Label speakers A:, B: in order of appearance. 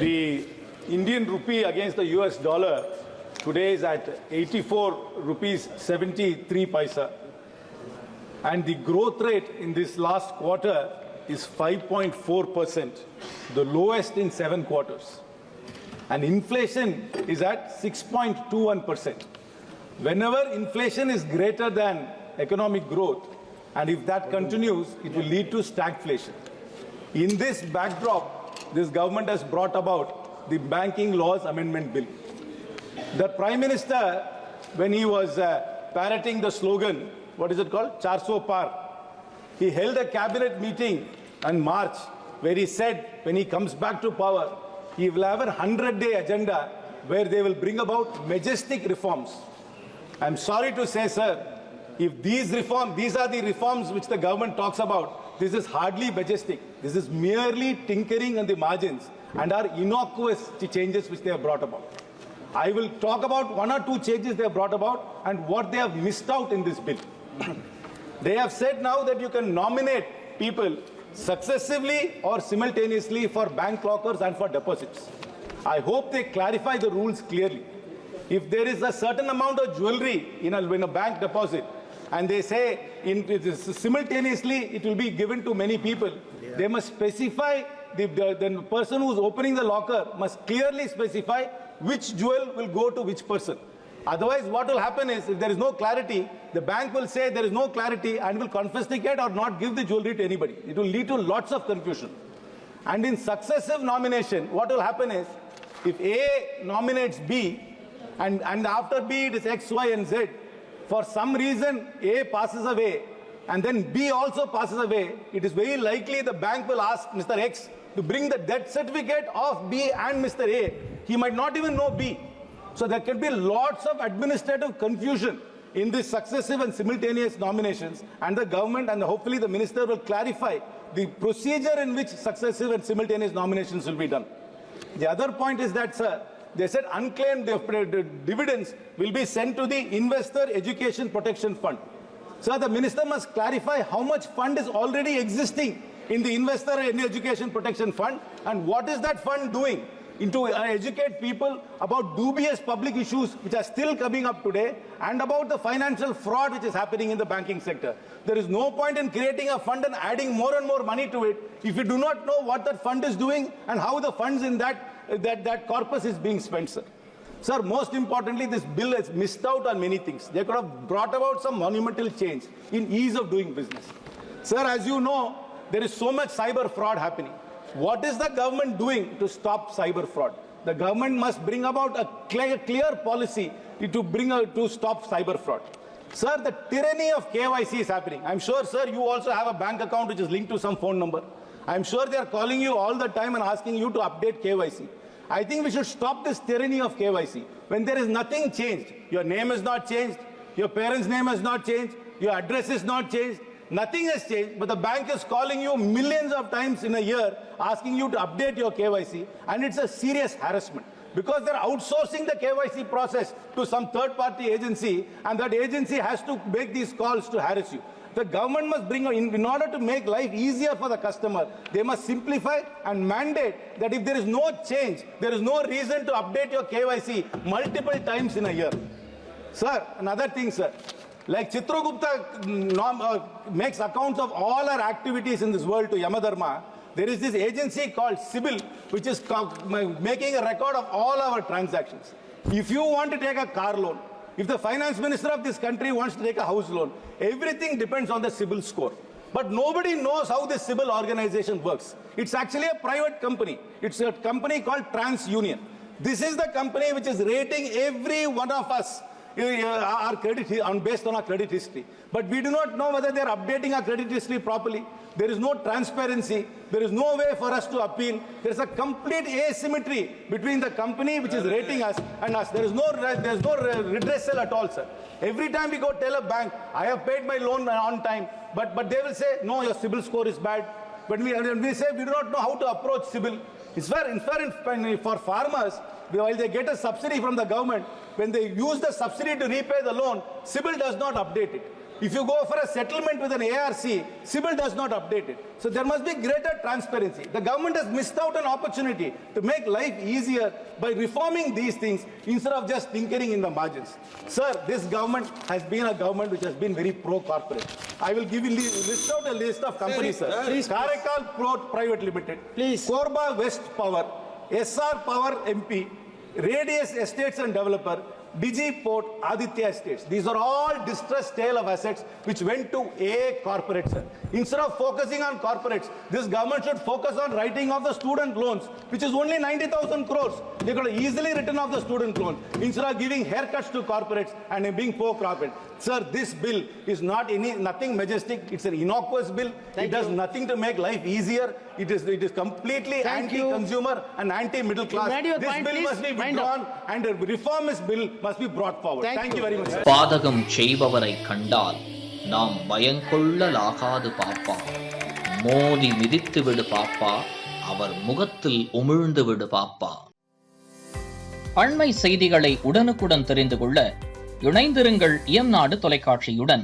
A: The Indian rupee against the US dollar today is at 84 rupees 73 paisa. And the growth rate in this last quarter is 5.4%, the lowest in 7 quarters. And inflation is at 6.21%. Whenever inflation is greater than economic growth, and if that continues, it will lead to stagflation. In this backdrop, this government has brought about the Banking Laws Amendment Bill. The Prime Minister, when he was parroting the slogan, what is it called? 400 par. He held a cabinet meeting in March where he said when he comes back to power, he will have a 100-day agenda where they will bring about majestic reforms. I'm sorry to say, sir, if these are the reforms which the government talks about, this is hardly majestic. This is merely tinkering on the margins and are innocuous changes which they have brought about. I will talk about 1 or 2 changes they have brought about and what they have missed out in this bill. They have said now that you can nominate people successively or simultaneously for bank lockers and for deposits. I hope they clarify the rules clearly. If there is a certain amount of jewelry in a bank deposit, and they say simultaneously it will be given to many people, they must specify, the person who is opening the locker must clearly specify which jewel will go to which person. Otherwise, what will happen is, if there is no clarity, the bank will say there is no clarity and will confiscate or not give the jewelry to anybody. It will lead to lots of confusion. And in successive nomination, what will happen is, if A nominates B, and after B it is X, Y, and Z, for some reason A passes away, and then B also passes away, it is very likely the bank will ask Mr. X to bring the death certificate of B and Mr. A. He might not even know B. So there can be lots of administrative confusion in these successive and simultaneous nominations, and the government and hopefully the minister will clarify the procedure in which successive and simultaneous nominations will be done. The other point is that, sir, they said unclaimed dividends will be sent to the Investor Education Protection Fund. Sir, the minister must clarify how much fund is already existing in the Investor Education Protection Fund and what is that fund doing to educate people about dubious public issues which are still coming up today and about the financial fraud which is happening in the banking sector. There is no point in creating a fund and adding more and more money to it if you do not know what that fund is doing and how the funds in that corpus is being spent, sir. Sir, most importantly, this bill has missed out on many things. They could have brought about some monumental change in ease of doing business. Sir, as you know, there is so much cyber fraud happening. What is the government doing to stop cyber fraud? The government must bring about a clear policy to stop cyber fraud. Sir, the tyranny of KYC is happening. I'm sure, sir, you also have a bank account which is linked to some phone number. I'm sure they are calling you all the time and asking you to update KYC. I think we should stop this tyranny of KYC. When there is nothing changed, your name is not changed, your parents' name has not changed, your address is not changed, nothing has changed, but the bank is calling you millions of times in a year, asking you to update your KYC, and it's a serious harassment. Because they're outsourcing the KYC process to some third-party agency, and that agency has to make these calls to harass you. The government must bring, in order to make life easier for the customer, they must simplify and mandate that if there is no change, there is no reason to update your KYC multiple times in a year. Sir, another thing, sir. Like Chitragupta makes accounts of all our activities in this world to Yamadharma, there is this agency called CIBIL, which is making a record of all our transactions. If you want to take a car loan, if the finance minister of this country wants to take a house loan, everything depends on the CIBIL score. But nobody knows how this CIBIL organization works. It's actually a private company. It's a company called TransUnion. This is the company which is rating every one of us our credit based on our credit history. But we do not know whether they are updating our credit history properly. There is no transparency. There is no way for us to appeal. There is a complete asymmetry between the company which is rating us and us. There is no redressal at all, sir. Every time we go tell a bank, I have paid my loan on time, but they will say, no, your CIBIL score is bad. But we say we do not know how to approach CIBIL. It's fair, for farmers, while they get a subsidy from the government, when they use the subsidy to repay the loan, CIBIL does not update it. If you go for a settlement with an ARC, CIBIL does not update it. So there must be greater transparency. The government has missed out an opportunity to make life easier by reforming these things instead of just tinkering in the margins. Sir, this government has been a government which has been very pro-corporate. I will give you list out a list of companies, sir. Please. Karakal Port Private Limited. Please. Korba West Power, SR Power MP, Radius Estates and Developer, Digi Port, Aditya Estates. These are all distressed tale of assets which went to a corporate, sir. Instead of focusing on corporates, this government should focus on writing off the student loans, which is only 90,000 crores. They could have easily written off the student loans instead of giving haircuts to corporates and being pro-corporate. Sir, this bill is nothing majestic. It's an innocuous bill. It does nothing to make life easier. It is completely anti-consumer and anti-middle class. This bill must be withdrawn and a reformist bill must be brought forward. Thank you very much, sir.
B: பாதகம் செய்பவரை கண்டால் நாம் பயங்கொள்ளலாகாது பாப்பா, மோதி மிதித்து விடு பாப்பா, அவர் முகத்தில் உமிழ்ந்து விடு பாப்பா. அண்மை செய்திகளை உடனுக்குடன் தெரிந்து கொள்ள இணைந்திருங்கள் எம் நாடு தொலைக்காட்சியுடன்.